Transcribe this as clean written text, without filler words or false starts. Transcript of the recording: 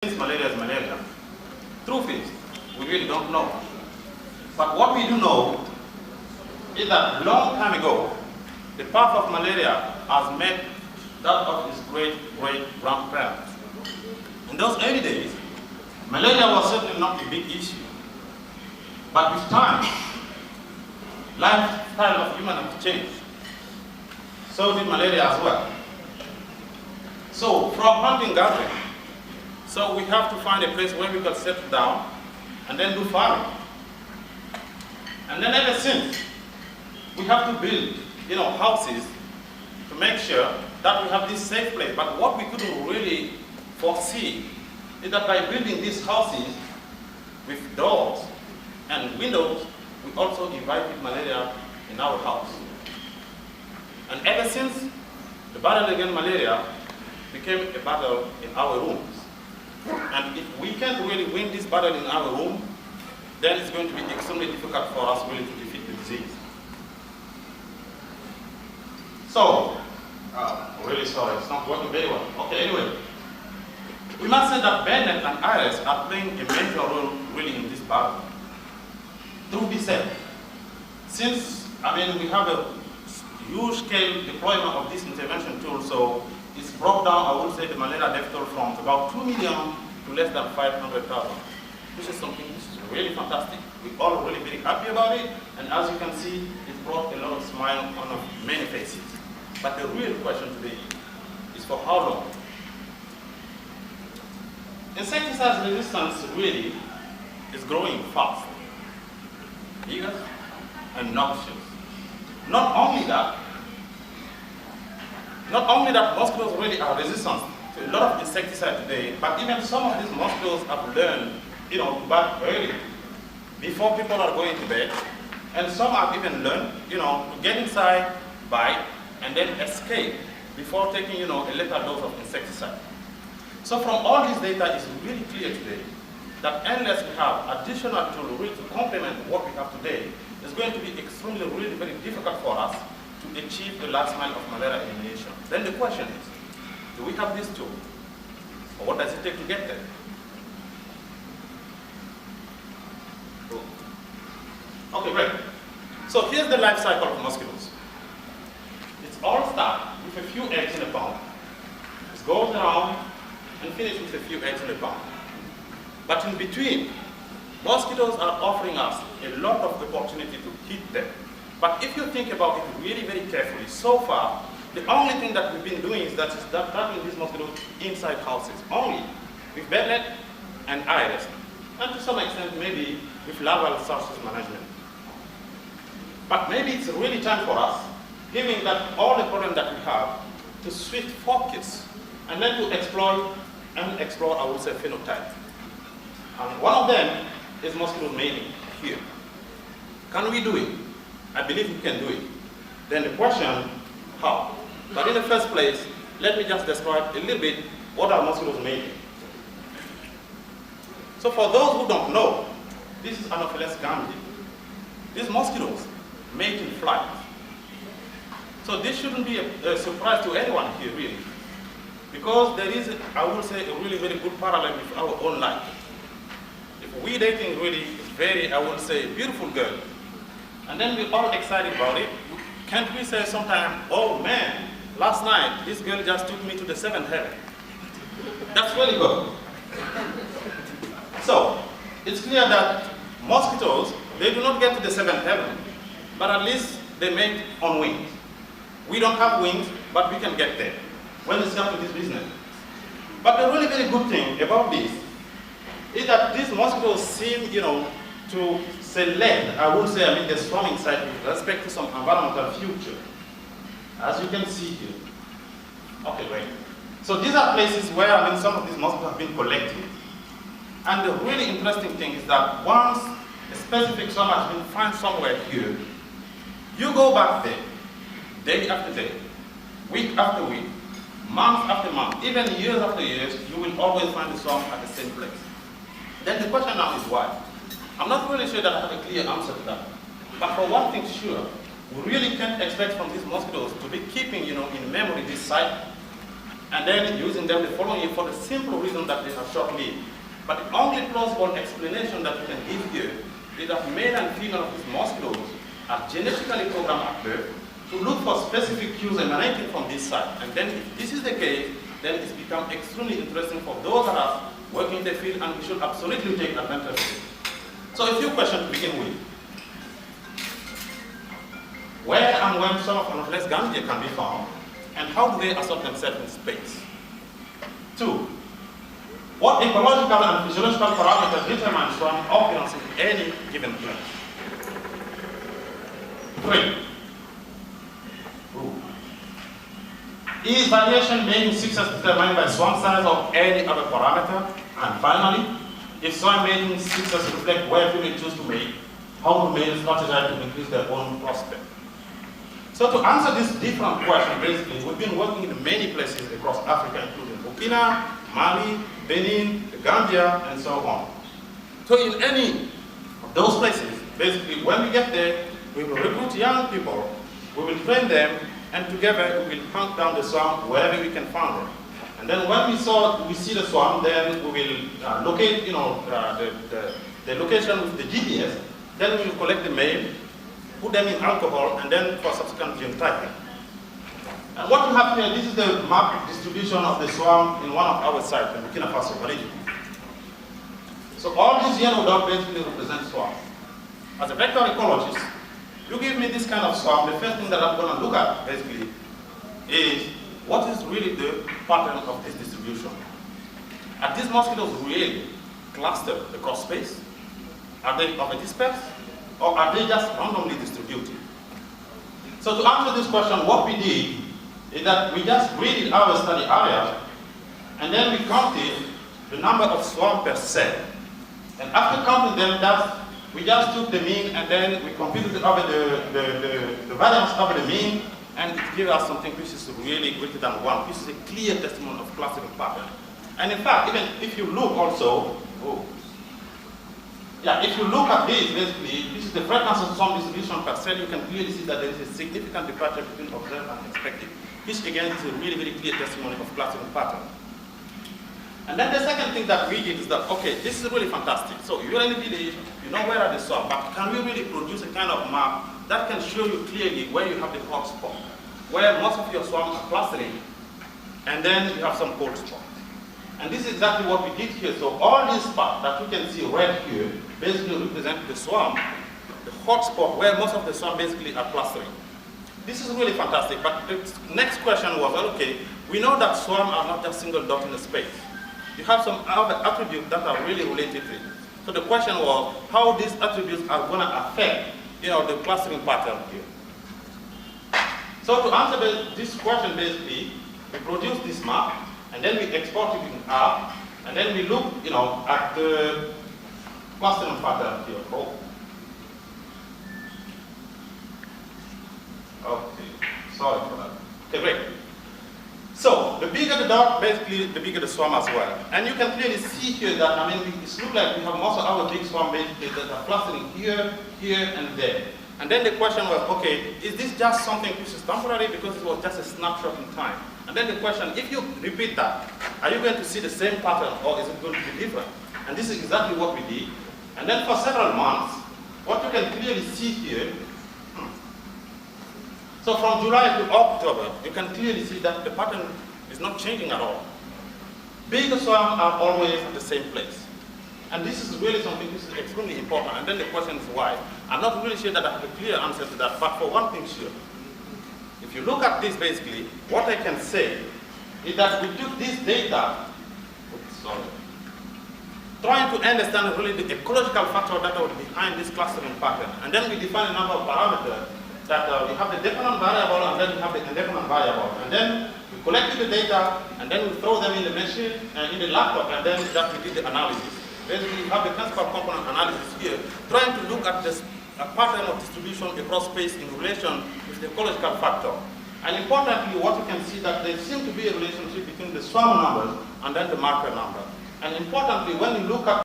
Since malaria is malaria, truth is, we really don't know. But what we do know is that long time ago, the path of malaria has met that of its great-great-grandparents. In those early days, malaria was certainly not a big issue. But with time, lifestyle of humanity changed. So did malaria as well. So from hunting gathering, so we have to find a place where we can settle down and then do farming. And then ever since, we have to build, houses to make sure that we have this safe place. But what we couldn't really foresee is that by building these houses with doors and windows, we also invited malaria in our house. And ever since, the battle against malaria became a battle in our rooms. And if we can't really win this battle in our room, then it's going to be extremely difficult for us really to defeat the disease. So, really sorry, it's not working very well. Okay, anyway. We must say that Bennett and Iris are playing a major role really in this battle. Truth be said, since, we have a huge scale deployment of this intervention tool, so it's brought down, I would say, the malaria death toll from about 2 million to less than 500,000. This is something which is really fantastic. We're all really very happy about it, and as you can see, it brought a lot of smile on many faces. But the real question today is for how long? Insecticide resistance really is growing fast, eager and noxious. Not only that mosquitoes really are resistant to a lot of insecticide today, but even some of these mosquitoes have learned, to bite early, before people are going to bed, and some have even learned, to get inside, bite, and then escape before taking, a lethal dose of insecticide. So from all this data, it's really clear today that unless we have additional tools really to complement what we have today, it's going to be extremely, really very difficult for us to achieve the last mile of malaria elimination. Then the question is, do we have this tool? Or what does it take to get there? Okay, great. So here's the life cycle of mosquitoes. It's all start with a few eggs in a pond. It goes around and finish with a few eggs in a pond. But in between, mosquitoes are offering us a lot of opportunity to hit them. But if you think about it really very carefully, so far, the only thing that we've been doing is trapping these mosquitoes inside houses, only with bedlet and iris, and to some extent maybe with larval sources management. But maybe it's really time for us, given that all the problems that we have, to switch focus and then to explore, I would say, phenotype. And one of them is mosquito mating here. Can we do it? I believe we can do it. Then the question, how? But in the first place, let me just describe a little bit what are mosquitoes mating. So for those who don't know, this is Anopheles gambia. These mosquitoes mate in flight. So this shouldn't be a surprise to anyone here, really. Because there is, I would say, a really very good parallel with our own life. If we dating really is very, I would say, beautiful girl, and then we're all excited about it, can't we say sometime, oh man, last night this girl just took me to the 7th heaven. That's really good. So, it's clear that mosquitoes, they do not get to the 7th heaven, but at least they mate on wings. We don't have wings, but we can get there when it's come to this business. But the really very good thing about this is that these mosquitoes seem, to select, I would say, the swarming site with respect to some environmental future. As you can see here. Okay, great. So these are places where, some of these mosquitoes have been collected. And the really interesting thing is that once a specific swarm has been found somewhere here, you go back there, day after day, week after week, month after month, even years after years, you will always find the swarm at the same place. Then the question now is why? I'm not really sure that I have a clear answer to that. But for one thing sure, we really can't expect from these mosquitoes to be keeping, in memory this site and then using them the following year for the simple reason that they are short-lived. But the only plausible explanation that we can give here is that male and female of these mosquitoes are genetically programmed at birth to look for specific cues emanating from this site. And then if this is the case, then it's become extremely interesting for those of us working in the field, and we should absolutely take advantage of it. So a few questions to begin with. Where and when some of Anopheles gambia can be found, and how do they assert themselves in space? 2. What ecological and physiological parameters determine swarm occurrence in any given place? 3. Is variation mating success determined by swarm size or any other parameter? And finally, if swarm mating success reflect where females choose to mate, how do males strategize to increase their own prospect? So to answer this different question, basically, we've been working in many places across Africa, including Burkina, Mali, Benin, the Gambia, and so on. So in any of those places, basically, when we get there, we will recruit young people, we will train them, and together we will hunt down the swarm wherever we can find them. And then when we see the swarm, then we will locate, the location with the GPS. Then we will collect the male, put them in alcohol, and then for subsequent genotyping. And what you have here, this is the map distribution of the swarm in one of our sites in Burkina Faso region. So all these yellow dots basically represent swarms. As a vector ecologist, you give me this kind of swarm, the first thing that I'm going to look at basically is what is really the pattern of this distribution. Are these mosquitoes really clustered across space? Are they over-dispersed? Or are they just randomly distributed? So to answer this question, what we did is that we just graded our study area, and then we counted the number of swarms per cell. And after counting them, we just took the mean, and then we computed over the variance over the mean, and it gave us something which is really greater than 1. This is a clear testimony of clustering pattern. And in fact, even if you look also, if you look at this, basically, this is the frequency of swarm distribution per cell. You can clearly see that there is a significant departure between observed and expected, which again is a really, very clear testimony of clustering pattern. And then the second thing that we did is that, okay, this is really fantastic. So you're in a village, you know where are the swarms, but can we really produce a kind of map that can show you clearly where you have the hot spot, where most of your swarms are clustering, and then you have some cold spot. And this is exactly what we did here. So all these spots that you can see red here basically represent the swarm, the hot spot where most of the swarm basically are clustering. This is really fantastic, but the next question was, well, okay, we know that swarms are not just single dot in the space. You have some other attributes that are really related to it. So the question was how these attributes are going to affect, the clustering pattern here. So to answer this question, basically, we produced this map, and then we export it in R, and then we look, at the clustering pattern here. Okay, sorry for that. Okay, great. So the bigger the dot, basically the bigger the swarm as well. And you can clearly see here that, it looks like we have most of our big swarm basically that are clustering here, here, and there. And then the question was, okay, is this just something which is temporary because it was just a snapshot in time? And then the question, if you repeat that, are you going to see the same pattern or is it going to be different? And this is exactly what we did. And then for several months, what you can clearly see here, so from July to October, you can clearly see that the pattern is not changing at all. Bigger swarms are always at the same place. And this is really something which is extremely important. And then the question is why. I'm not really sure that I have a clear answer to that, but for one thing sure, if you look at this basically, what I can say is that we took this data, trying to understand really the ecological factor that are behind this clustering pattern. And then we define a number of parameters that we have the definite variable and then we have the indefinite variable. And then we collected the data and then we throw them in the machine, in the laptop, and then that we did the analysis. Basically, we have the principal component analysis here, trying to look at this pattern of distribution across space in relation with the ecological factor. And importantly, what you can see that there seems to be a relationship between the swarm numbers and then the marker number. And importantly, when you look at